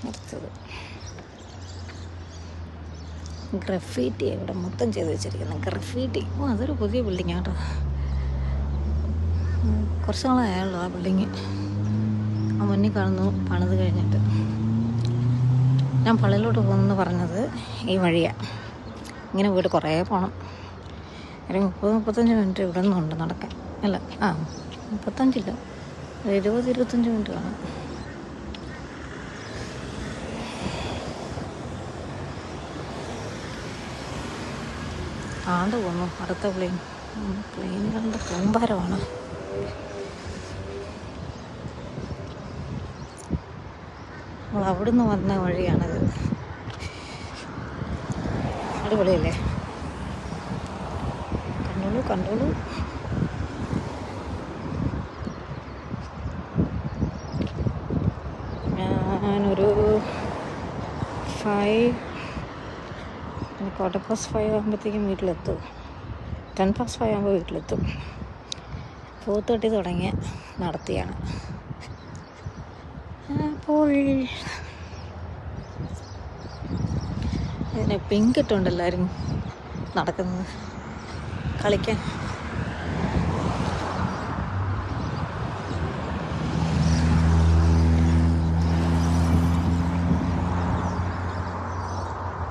അടുത്തത് ഗ്രഫീറ്റി ഇവിടെ മൊത്തം ചെയ്ത് വെച്ചിരിക്കുന്നത്. ഗ്രഫീറ്റി, അതൊരു പുതിയ ബിൽഡിംഗ് കേട്ടോ. കുറച്ച് നാളായുള്ളൂ ആ ബിൽഡിങ്. ആ മുന്നിൽ കാണുന്നു പണിത് കഴിഞ്ഞിട്ട്. ഞാൻ പള്ളിയിലോട്ട് പോകുന്നെന്ന് പറഞ്ഞത് ഈ വഴിയാണ്. ഇങ്ങനെ വീട് കുറേ പോകണം. ഒരു 30-35 മിനിറ്റ് ഇവിടെ നിന്നുണ്ട് നടക്കാൻ. അല്ല 35 20-25 മിനിറ്റ് കാണും. ആണ്ട് പോന്നു അടുത്ത പ്ലെയിനുകളുടെ കൂമ്പാരമാണ്. നമ്മൾ അവിടുന്ന് വന്ന വഴിയാണത്. അടിപൊളിയല്ലേ? കണ്ടോളൂ. ഞാനൊരു 5:15 ആകുമ്പോഴത്തേക്കും വീട്ടിലെത്തും. 10:05 ആകുമ്പോൾ വീട്ടിലെത്തും. 4:30 തുടങ്ങിയ നടത്തിയാണ്. അപ്പോൾ ഇതിനെ പിങ്ക് ഇട്ടുണ്ട് എല്ലാവരും നടക്കുന്നത് കളിക്കാൻ.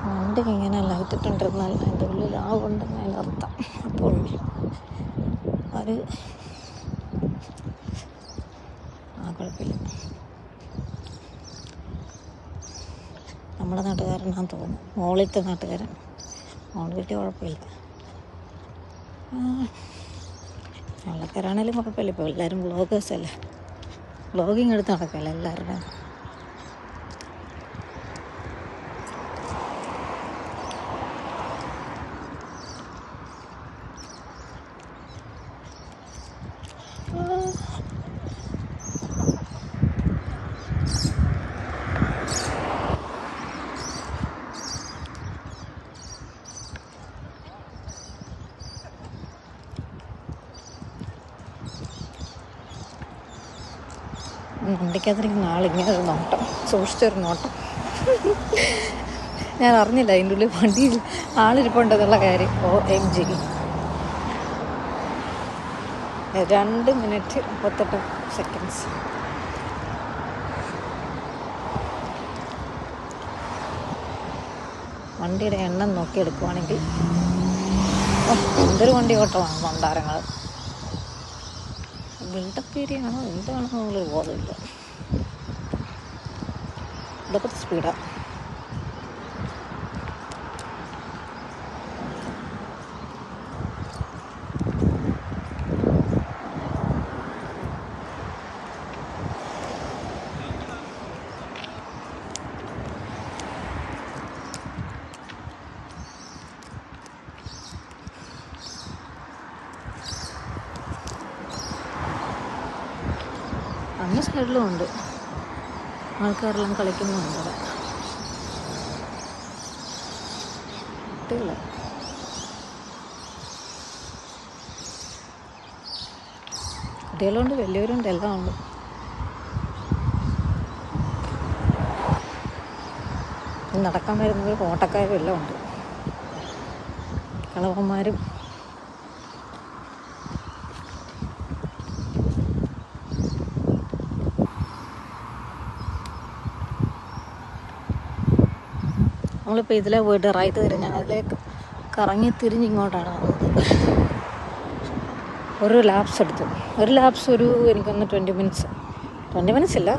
വണ്ടി ഇങ്ങനെ ലൈറ്റ് ഇട്ടുകൊണ്ടിരുന്നാൽ അതിൻ്റെ ഉള്ളിൽ ആവുണ്ടെന്ന് അതിനർത്ഥം. അപ്പോൾ അത് കുഴപ്പമില്ല. നമ്മുടെ നാട്ടുകാരനാണെന്ന് തോന്നുന്നു, മോളിലത്തെ നാട്ടുകാരൻ. മോള് വലിയ കുഴപ്പമില്ല. വെള്ളക്കാരാണേലും കുഴപ്പമില്ല. ഇപ്പോൾ എല്ലാവരും വ്ളോഗേഴ്സല്ലേ, വ്ളോഗിങ് എടുത്ത് നടക്കല്ലേ എല്ലാവരുടെയും. വണ്ടിക്കകത്തിരിക്കുന്ന ആളിങ്ങനെ ഒരു നോട്ടം, സൂക്ഷിച്ചൊരു നോട്ടം. ഞാൻ അറിഞ്ഞില്ല അതിൻ്റെ ഉള്ളിൽ വണ്ടിയിൽ ആളിരിപ്പുണ്ടെന്നുള്ള കാര്യം. OMG 2:38. വണ്ടിയുടെ എണ്ണം നോക്കിയെടുക്കുവാണെങ്കിൽ എന്തൊരു വണ്ടി ഓട്ടമാണ് മന്ദാരങ്ങൾ. ബിൽഡപ്പ് ഏരിയ ആണോ എന്താണോ എന്നുള്ളൊരു ബോധമില്ല. ഇതൊക്കെ സ്പീഡാണ്. അങ്ങ് സൈഡിലും ഉണ്ട് ആൾക്കാരെല്ലാം കളിക്കുന്നുണ്ട്. അവിടെ കുട്ടികളുണ്ട്, വലിയവരുണ്ട്, എല്ലാം ഉണ്ട്. നടക്കാൻ വരുന്നവർ ഓട്ടക്കാരും എല്ലാം ഉണ്ട്. കളവന്മാരും നമ്മളിപ്പോൾ ഇതിലെ പോയിട്ട് റൈറ്റ് തിരിഞ്ഞാൽ അതിലേക്ക് കറങ്ങി തിരിഞ്ഞിങ്ങോട്ടാണ് വന്നത്. ഒരു ലാപ്സ് എടുത്തു. ഒരു ലാപ്സ് എനിക്കൊന്ന് 20 മിനിറ്റ്സ് ഇല്ല,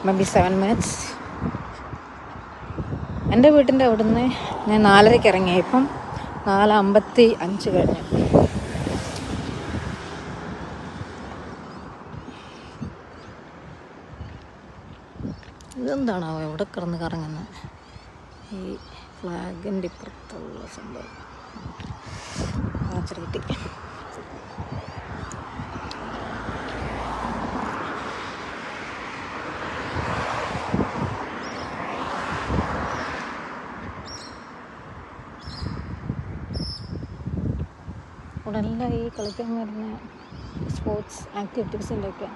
മേബി 7 മിനിറ്റ്സ്. എൻ്റെ വീട്ടിൻ്റെ അവിടുന്ന് ഞാൻ 4:30 ഇറങ്ങി. ഇപ്പം 4:55 കഴിഞ്ഞു. ഇതെന്താണോ എവിടെ കിടന്ന് കറങ്ങുന്നത്? ഈ ഫ്ലാഗിൻ്റെ ഇപ്പുറത്തുള്ള സംഭവം കിട്ടി. ഇവിടെ എല്ലാം ഈ കളിക്കാൻ വരുന്ന സ്പോർട്സ് ആക്ടിവിറ്റീസിൻ്റെ ഒക്കെ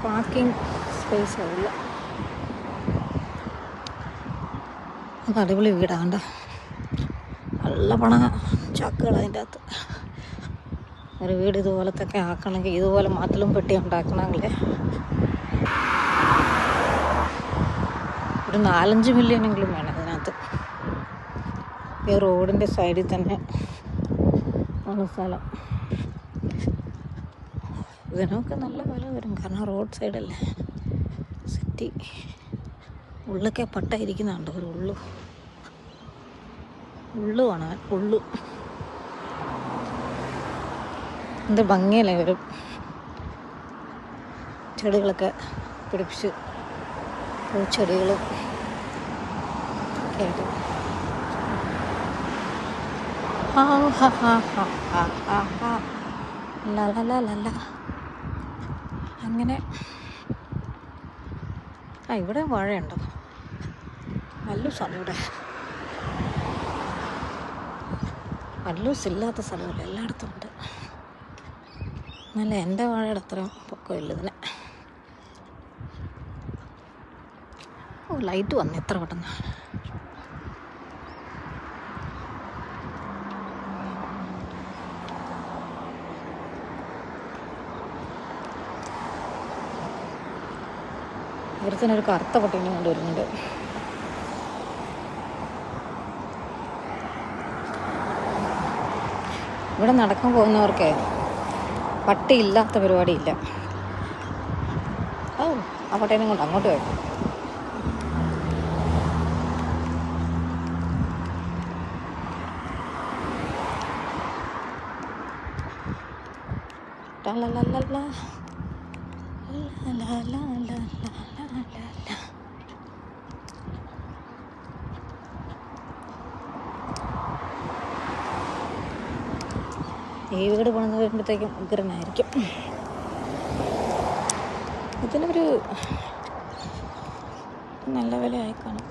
പാർക്കിംഗ് സ്പേസ് ആവില്ല. അത് അടിപൊളി വീടാണ് കണ്ടോ, നല്ല പണ ചാക്കുകൾ അതിൻ്റെ അകത്ത്. ഒരു വീട് ഇതുപോലത്തൊക്കെ ആക്കണമെങ്കിൽ ഇതുപോലെ മാറ്റലും പെട്ടി ഉണ്ടാക്കണമെങ്കിൽ ഒരു 4-5 മില്യണെങ്കിലും വേണം ഇതിനകത്ത്. ഈ റോഡിൻ്റെ സൈഡിൽ തന്നെ ഉള്ള സ്ഥലം. ഇതിനൊക്കെ നല്ല വില വരും, കാരണം റോഡ് സൈഡല്ലേ, സിറ്റി. ഉള്ളൊക്കെ പട്ടായിരിക്കുന്നുണ്ട്, ഒരു ഉള്ളുവാണ് ഉള്ളു. എന്ത് ഭംഗിയല്ലേ ഒരു ചെടികളൊക്കെ പിടിപ്പിച്ച്, പൂച്ചെടികളും ഒക്കെ ആയിട്ട്. അങ്ങനെ ഇവിടെ വാഴയുണ്ടോ, നല്ല സ്ഥലം ഇവിടെ. വല്ലൂസില്ലാത്ത സ്ഥലമില്ല, എല്ലായിടത്തും ഉണ്ട്. നല്ല എൻ്റെ വാഴയുടെ അത്രയും പൊക്കമില്ല ഇതിന്. ലൈറ്റ് വന്നു എത്ര പെട്ടെന്ന്. ഒരുത്തനൊരു കറുത്ത പട്ടീനെ കൊണ്ടുവരുന്നുണ്ട്. ഇവിടെ നടക്കാൻ പോകുന്നവർക്ക് പട്ടി ഇല്ലാത്ത പരിപാടിയില്ല. ആ പട്ടീനെ കൊണ്ട് അങ്ങോട്ട് പോയി. ഈ വീട് പണിത് വരുമ്പോഴത്തേക്കും ഉഗ്രനായിരിക്കും. ഇതിനൊരു നല്ല വിലയായി കാണും.